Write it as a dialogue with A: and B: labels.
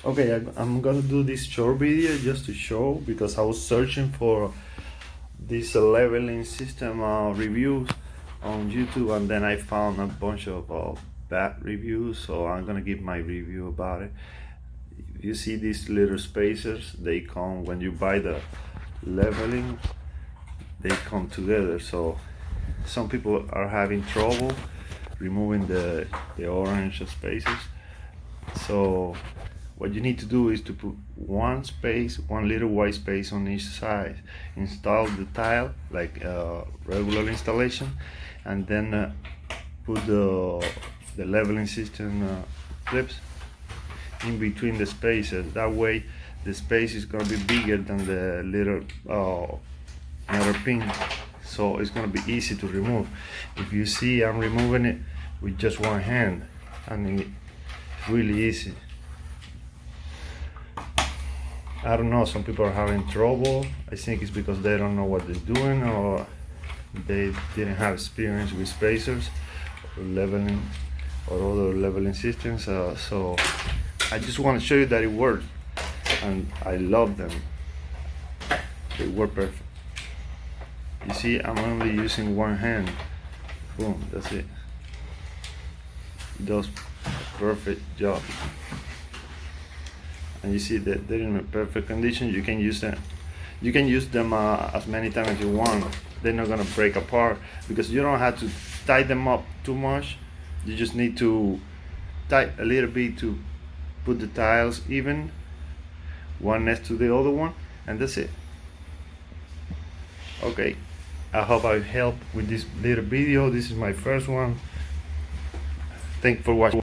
A: Okay, I'm gonna do this short video just to show, because I was searching for this leveling system reviews on YouTube, and then I found a bunch of bad reviews, so I'm gonna give my review about it. You see these little spacers, they come when you buy the leveling, they come together, so some people are having trouble removing the orange spaces. So what you need to do is to put one little white space on each side. Install the tile like regular installation, and then put the leveling system clips in between the spaces. That way the space is going to be bigger than the little metal pin, so it's going to be easy to remove. If you see, I'm removing it with just one hand, and it's really easy. I don't know, some people are having trouble. I think it's because they don't know what they're doing, or they didn't have experience with spacers or leveling or other leveling systems. So I just want to show you that it works, and I love them. They work perfect. You see, I'm only using one hand. Boom, that's it. It does a perfect job. And you see that they're in a perfect condition. You can use them. You can use them as many times as you want. They're not gonna break apart, because you don't have to tie them up too much. You just need to tie a little bit to put the tiles even, one next to the other one, and that's it. Okay, I hope I helped with this little video. This is my first one. Thanks for watching.